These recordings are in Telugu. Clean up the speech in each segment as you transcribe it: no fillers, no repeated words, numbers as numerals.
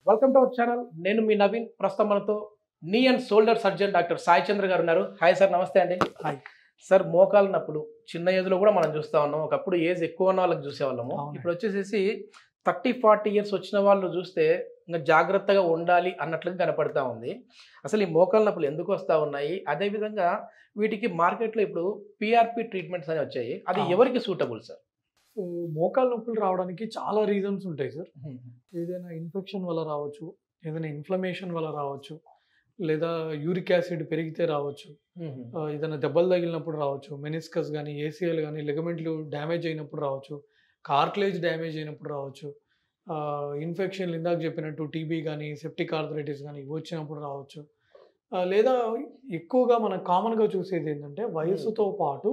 Welcome to our channel. నేను మీ నవీన్. ప్రస్తుతం మనతో knee and shoulder surgeon doctor Sai Chandra garu ఉన్నారు. హాయ్ సార్, నమస్తే అండి. హాయ్ సార్, మోకాలు నొప్పులు చిన్న ఏజ్లో కూడా మనం చూస్తూ ఉన్నాం. ఒకప్పుడు ఏజ్ ఎక్కువ ఉన్న వాళ్ళకి చూసేవాళ్ళము. ఇప్పుడు వచ్చేసేసి 30-40 ఇయర్స్ వచ్చిన వాళ్ళు చూస్తే ఇంకా జాగ్రత్తగా ఉండాలి అన్నట్లుగా కనపడతా ఉంది. అసలు ఈ మోకాలు నొప్పులు ఎందుకు వస్తూ ఉన్నాయి, అదేవిధంగా వీటికి మార్కెట్లో ఇప్పుడు పిఆర్పి ట్రీట్మెంట్స్ అని వచ్చాయి, అది ఎవరికి సూటబుల్ సార్? మోకాలు నొప్పులు రావడానికి చాలా రీజన్స్ ఉంటాయి సార్. ఏదైనా ఇన్ఫెక్షన్ వల్ల రావచ్చు, ఏదైనా ఇన్ఫ్లమేషన్ వల్ల రావచ్చు, లేదా యూరిక్ యాసిడ్ పెరిగితే రావచ్చు, ఏదైనా దెబ్బలు తగిలినప్పుడు రావచ్చు, మెనిస్కస్ కానీ ఏసీఎల్ కానీ లిగమెంట్లు డ్యామేజ్ అయినప్పుడు రావచ్చు, కార్టిలేజ్ డ్యామేజ్ అయినప్పుడు రావచ్చు, ఇన్ఫెక్షన్లు ఇందాక చెప్పినట్టు టీబీ కానీ సెప్టిక్ ఆర్థరైటిస్ కానీ వచ్చినప్పుడు రావచ్చు. లేదా ఎక్కువగా మనం కామన్గా చూసేది ఏంటంటే వయసుతో పాటు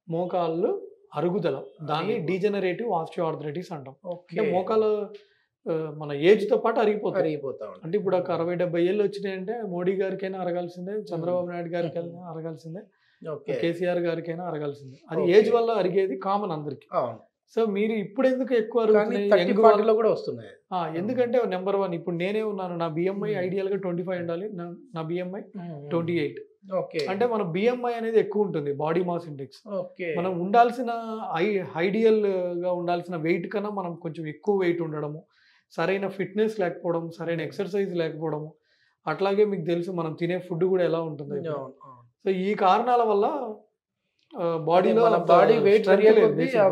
మోకాళ్ళు అరుగుదల, దాన్ని డీజనరేటివ్ ఆస్టియోఆర్థరైటిస్ అంటాం. అంటే మోకాలు మన ఏజ్తో పాటు అరిగిపోతా. అంటే ఇప్పుడు ఒక 60-70 ఏళ్ళు వచ్చినాయంటే మోడీ గారికైనా అరగాల్సిందే, చంద్రబాబు నాయుడు గారికైనా అరగాల్సిందే, కేసీఆర్ గారికైనా అరగాల్సిందే. అది ఏజ్ వల్ల అరిగేది కామన్ అందరికి. సో మీరు ఇప్పుడు ఎందుకు ఎక్కువ కూడా వస్తున్నాయి? ఎందుకంటే నెంబర్ 1 ఇప్పుడు నేనే ఉన్నాను. నా బిఎంఐ ఐడియల్ గా 25 ఉండాలి. నా బిఎంఐ 28. అంటే మన బిఎంఐ అనేది ఎక్కువ ఉంటుంది, బాడీ మాస్ ఇండెక్స్. మనం ఉండాల్సిన ఐడియల్ గా ఉండాల్సిన వెయిట్ కన్నా మనం కొంచెం ఎక్కువ వెయిట్ ఉండడము, సరైన ఫిట్నెస్ లేకపోవడం, సరైన ఎక్సర్సైజ్ లేకపోవడము, అట్లాగే మీకు తెలుసు మనం తినే ఫుడ్ కూడా ఎలా ఉంటుంది. సో ఈ కారణాల వల్ల బాడీలో బాడీ వెయిట్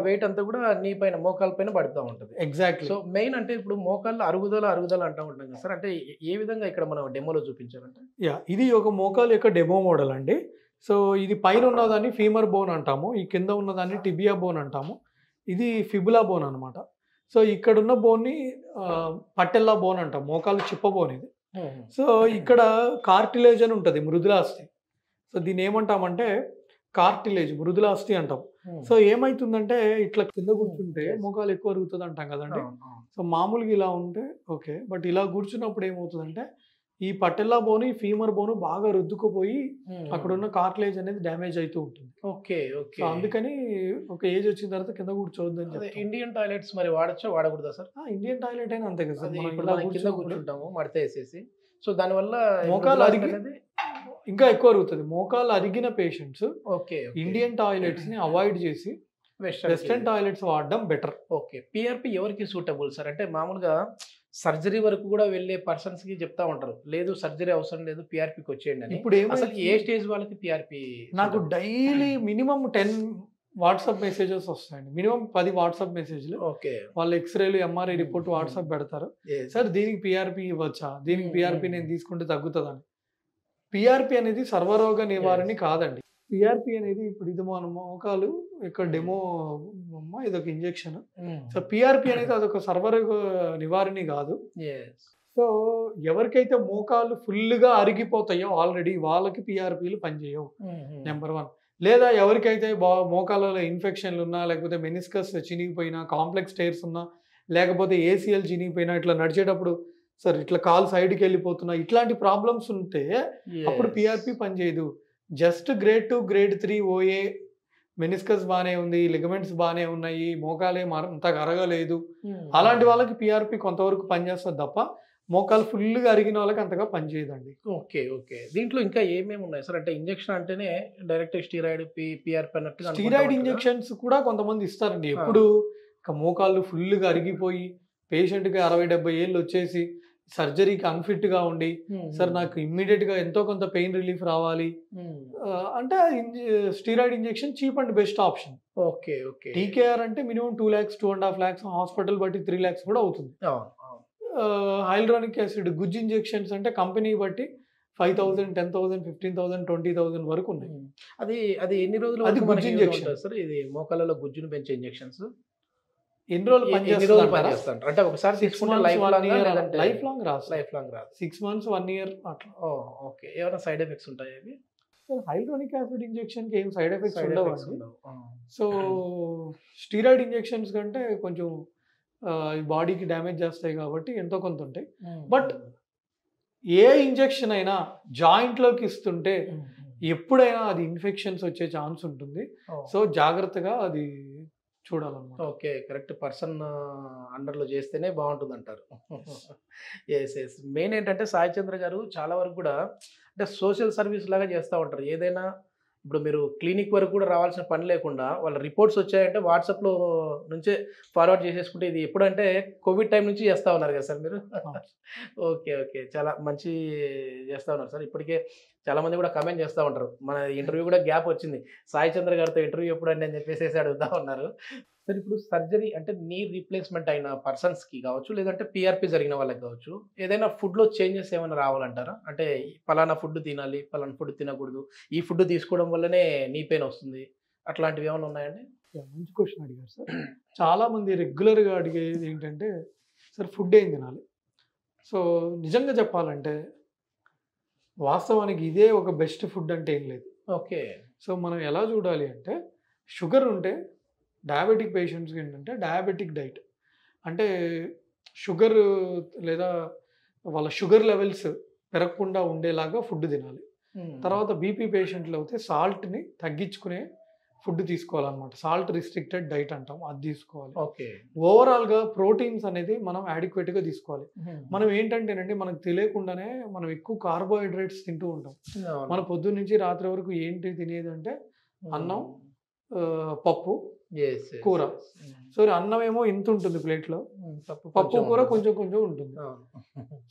వెయిట్ అంతా కూడా నీ పైన మోకాల పైన పడుతూ ఉంటుంది. ఎగ్జాక్ట్లీ. సో మెయిన్ అంటే ఇప్పుడు మోకాళ్ళు అరుగుదల అంటూ ఉంటాం కదా సార్, అంటే ఏ విధంగా ఇక్కడ మనం డెమోలో చూపించాలంటే? ఇది ఒక మోకాలు యొక్క డెమో మోడల్ అండి. సో ఇది పైన ఉన్నదాన్ని ఫీమర్ బోన్ అంటాము, ఈ కింద ఉన్నదాన్ని టిబియా బోన్ అంటాము, ఇది ఫిబులా బోన్ అనమాట. సో ఇక్కడ ఉన్న బోన్ని పట్టెల్లా బోన్ అంటాం, మోకాలు చిప్ప బోన్ ఇది. సో ఇక్కడ కార్టిలేజ్ అని ఉంటుంది, మృదులాస్థి. సో దీన్ని ఏమంటామంటే కార్టిలేజ్, మృదులాస్థి అంటాం. సో ఏమైతుందంటే ఇట్లా కింద కూర్చుంటే మోకాలు ఎక్కువ అరుగుతుంది అంటాం కదండి. సో మామూలుగా ఇలా ఉంటే ఓకే, బట్ ఇలా కూర్చున్నప్పుడు ఏమవుతుందంటే ఈ పట్టెల్లా బోను, ఈ ఫీమర్ బోను బాగా రుద్దుకుపోయి అక్కడ ఉన్న కార్టిలేజ్ అనేది డ్యామేజ్ అవుతూ ఉంటుంది. సో అందుకని ఒక ఏజ్ వచ్చిన తర్వాత కింద కూర్చోవద్దని చెప్పి. ఇండియన్ టాయిలెట్స్ మరి వాడచ్చా వాడకూడదా సార్? ఇండియన్ టాయిలెట్ అయినా అంతే కదా సార్, కింద కూర్చుంటాము మడత వేసేసి. సో దానివల్ల మోకాలు అరిగి ఇంకా ఎక్కువ అరుగుతుంది. మోకాలు అరిగిన పేషెంట్స్ ఇండియన్ టాయిలెట్స్ ని అవాయిడ్ చేసి వెస్టర్న్ టాయిలెట్స్ వాడడం బెటర్. ఓకే. పిఆర్పి ఎవరికి సూటబుల్ సార్? అంటే మామూలుగా సర్జరీ వరకు కూడా వెళ్ళే పర్సన్స్ కి చెప్తా ఉంటారు, లేదు సర్జరీ అవసరం లేదు, పిఆర్పికి వచ్చేయండి అని. ఇప్పుడు అసలు ఏ స్టేజ్ వాళ్ళకి పిఆర్పి? నాకు డైలీ మినిమం 10 వాట్సాప్ మెసేజెస్ వస్తాయండి, మినిమం 10 వాట్సాప్ మెసేజ్లు. వాళ్ళు ఎక్స్రేలు ఎంఆర్ఐ రిపోర్ట్ వాట్సాప్ పెడతారు, సార్ దీనికి పిఆర్పి ఇవ్వచ్చా, దీనికి పిఆర్పి నేను తీసుకుంటే తగ్గుతుందని. పిఆర్పి అనేది సర్వరోగ నివారణ కాదండి. పిఆర్పి అనేది ఇప్పుడు ఇది మన మోకాలు ఇక్కడ డెమో ఇదొక ఇంజెక్షన్. సో పిఆర్పి అనేది అదొక సర్వరోగ నివారణ కాదు. సో ఎవరికైతే మోకాలు ఫుల్గా అరిగిపోతాయో ఆల్రెడీ వాళ్ళకి పిఆర్పిలు పనిచేయవు, నెంబర్ 1. లేదా ఎవరికైతే మోకాలలో ఇన్ఫెక్షన్లు ఉన్నా, లేకపోతే మెనిస్కస్ చినిగిపోయినా, కాంప్లెక్స్ టైర్స్ ఉన్నా, లేకపోతే ఏసీఎల్ చినిగిపోయినా, ఇట్లా నడిచేటప్పుడు సార్ ఇట్లా కాలు సైడ్కి వెళ్ళిపోతున్నా, ఇట్లాంటి ప్రాబ్లమ్స్ ఉంటే అప్పుడు పిఆర్పి పనిచేయదు. Just grade 2 grade 3 OA, meniscus బాగానే ఉంది, లిగమెంట్స్ బాగానే ఉన్నాయి, మోకాలే అంతగా అరగలేదు, అలాంటి వాళ్ళకి పిఆర్పి కొంతవరకు పనిచేస్తుంది తప్ప మోకాలు ఫుల్గా అరిగిన వాళ్ళకి అంతగా పనిచేయదండి. ఓకే. దీంట్లో ఇంకా ఏమేమి ఉన్నాయి సార్? అంటే ఇంజెక్షన్ అంటేనే డైరెక్ట్ స్టీరాయిడ్ పిఆర్పి అన్నట్టు. స్టీరాయిడ్ ఇంజెక్షన్స్ కూడా కొంతమంది ఇస్తారండి. ఎప్పుడు మోకాళ్ళు ఫుల్గా అరిగిపోయి పేషెంట్కి 60-70 ఏళ్ళు వచ్చేసి సర్జరీకి అన్ఫిట్గా ఉండి, సార్ నాకు ఇమ్మీడియట్గా ఎంతో కొంత పెయిన్ రిలీఫ్ రావాలి అంటే steroid injection cheap and best option. TKR అంటే మినిమం 2 lakhs 2.5 lakhs, హాస్పిటల్ బట్టి 3 lakhs కూడా అవుతుంది. హైల్రానిక్ యాసిడ్ గుజ్జు ఇంజెక్షన్స్ అంటే కంపెనీ బట్టి 5,000, 10,000, 15,000, 20,000 వరకు ఉన్నాయి. అది ఎన్ని రోజులు? అది గుజ్జు ఇంజెక్షన్ సార్. ఇది మోకాళ్ళలో గుజ్జును పెంచే ఇంజెక్షన్స్ ఎన్ని రోజులు పనిచేస్తారు? అంటే ఒకసారి తీసుకుంటే లైఫ్ లాంగ్ రాదు. 6 months 1 year అట్లా. ఓకే. ఏమైనా సైడ్ ఎఫెక్ట్స్ ఉంటాయి అవి? హైల్రానిక్ యాసిడ్ ఇంజెక్షన్ కి ఏం సైడ్ ఎఫెక్ట్స్ ఉండవు. సో స్టీరాయిడ్ ఇంజెక్షన్స్ కంటే కొంచెం బాడీకి డ్యామేజ్ చేస్తాయి కాబట్టి ఎంతో కొంత ఉంటాయి. బట్ ఏ ఇంజెక్షన్ అయినా జాయింట్లోకి ఇస్తుంటే ఎప్పుడైనా అది ఇన్ఫెక్షన్స్ వచ్చే ఛాన్స్ ఉంటుంది. సో జాగ్రత్తగా అది చూడాలన్నమాట. ఓకే. కరెక్ట్ పర్సన్ అండర్‌లో చేస్తేనే బావుంటుందంటారు. యెస్. మెయిన్ ఏంటంటే సాయి చంద్ర గారు చాలా వరకు కూడా అంటే సోషల్ సర్వీస్ లాగా చేస్తా ఉంటారు. ఏదైనా ఇప్పుడు మీరు క్లినిక్ వరకు కూడా రావాల్సిన పని లేకుండా వాళ్ళ రిపోర్ట్స్ వచ్చాయంటే వాట్సాప్‌లో నుంచే ఫార్వర్డ్ చేసేసుకుంటే ఇది ఎప్పుడంటే కోవిడ్ టైం నుంచి చేస్తా ఉన్నారు కదా సార్ మీరు? ఓకే. చాలా మంచి చేస్తా ఉన్నారు సార్. ఇప్పటికే చాలామంది కూడా కామెంట్ చేస్తా ఉంటారు. మన ఇంటర్వ్యూ కూడా గ్యాప్ వచ్చింది. సాయి చంద్ర గారితో ఇంటర్వ్యూ ఎప్పుడండి అని చెప్పేసేసి అడుగుతా ఉన్నారు. సార్ ఇప్పుడు సర్జరీ అంటే నీ రీప్లేస్‌మెంట్ అయిన పర్సన్స్‌కి కావచ్చు, లేదంటే పీఆర్‌పీ జరిగిన వాళ్ళకి కావచ్చు, ఏదైనా ఫుడ్‌లో చేంజెస్ ఏమైనా రావాలంటారా? అంటే పలానా ఫుడ్ తినాలి, పలానా ఫుడ్ తినకూడదు. ఈ ఫుడ్ తీసుకోవడం వల్లనే నీ పెయిన్ వస్తుంది. అట్లాంటివి ఏమైనా ఉన్నాయండి? మంచి క్వెషన్ అడిగారు సార్. చాలా మంది రెగ్యులర్‌గా అడిగేది ఏంటంటే, సార్ ఫుడ్ ఏం తినాలి? సో నిజంగా చెప్పాలంటే వాస్తవానికి ఇదే ఒక బెస్ట్ ఫుడ్ అంటే ఏం లేదు. ఓకే. సో మనం ఎలా చూడాలి అంటే, షుగర్ ఉంటే డయాబెటిక్ పేషెంట్స్‌కి ఏంటంటే డయాబెటిక్ డైట్. అంటే షుగర్ లేదా వాళ్ళ షుగర్ లెవెల్స్ పెరగకుండా ఉండేలాగా ఫుడ్ తినాలి. తర్వాత బీపీ పేషెంట్లు అయితే సాల్ట్‌ని తగ్గించుకునే ఫుడ్ తీసుకోవాలన్నమాట. సాల్ట్ రిస్ట్రిక్టెడ్ డైట్ అంటాం, అది తీసుకోవాలి. ఓకే. ఓవరాల్‌గా ప్రోటీన్స్ అనేది మనం యాడిక్వేట్‌గా తీసుకోవాలి. మనం ఏంటంటేనండి మనకు తెలియకుండానే మనం ఎక్కువ కార్బోహైడ్రేట్స్ తింటూ ఉంటాం. మన పొద్దున్న నుంచి రాత్రి వరకు ఏంటి తినేదంటే అన్నం, పప్పు, కూర. సో అన్నం ఏమో ఇంత ఉంటుంది ప్లేట్‌లో, పప్పు కూర కొంచెం కొంచెం ఉంటుంది.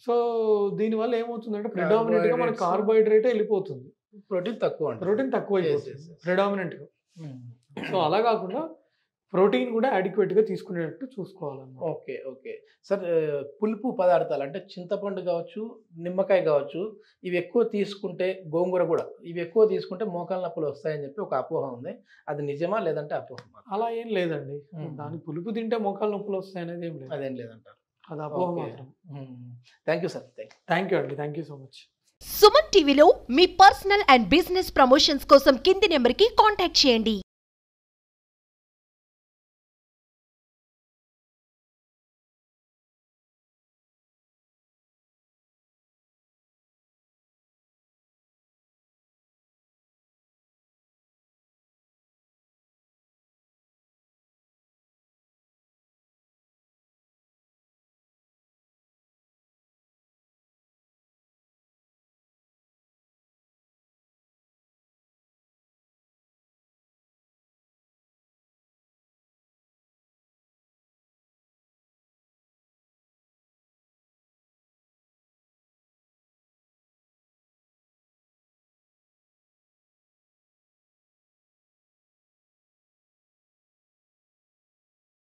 సో దీనివల్ల ఏమవుతుందంటే ప్రిడామినెంట్‌గా మన కార్బోహైడ్రేటే వెళ్ళిపోతుంది. ప్రోటీన్ తక్కువ అయిపోతుంది ప్రిడామినెంట్‌గా. సో అలా కాకుండా ప్రోటీన్ కూడా యాడిక్వేట్‌గా తీసుకునేటట్టు చూసుకోవాలన్నమాట. ఓకే. సార్ పులుపు పదార్థాలు అంటే చింతపండు కావచ్చు, నిమ్మకాయ కావచ్చు, ఇవి ఎక్కువ తీసుకుంటే గోంగూర కూడా ఇవి ఎక్కువ తీసుకుంటే మోకాళ్ళ నొప్పులు వస్తాయని చెప్పి ఒక అపోహ ఉంది. అది నిజమా లేదంటే అపోహమా? అలా ఏం లేదండి. దాని పులుపు తింటే మోకాళ్ళ నొప్పులు వస్తాయి అనేది ఏం లేదు. అదేం లేదంటారు. అది అపోహ మాత్రం. Thank you sir. Thank you అండి. Thank you so much. Suman టీవీలో మీ పర్సనల్ అండ్ బిజినెస్ ప్రమోషన్స్ కోసం కింది నెంబర్కి కాంటాక్ట్ చేయండి.